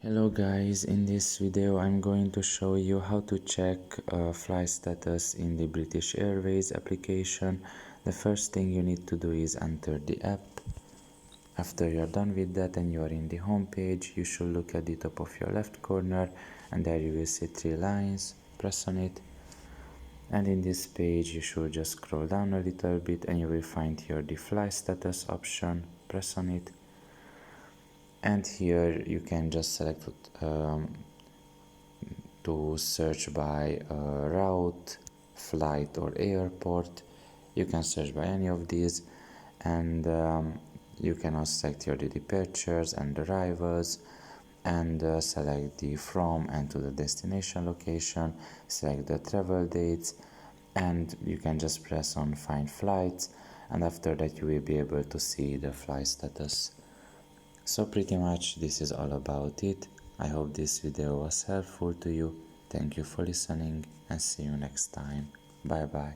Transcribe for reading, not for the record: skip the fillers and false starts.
Hello guys, in this video I'm going to show you how to check flight status in the British Airways application. The first thing you need to do is enter the app. After you're done with that and you're in the home page, you should look at the top of your left corner and there you will see 3 lines. Press on it. And in this page you should just scroll down a little bit and you will find here the flight status option. Press on it. And here you can just select to search by route, flight or airport. You can search by any of these, and you can also select your departures and arrivals, and select the from and to the destination location, select the travel dates, and you can just press on find flights, and after that you will be able to see the flight status. So pretty much this is all about it. I hope this video was helpful to you. Thank you for listening and see you next time. Bye bye.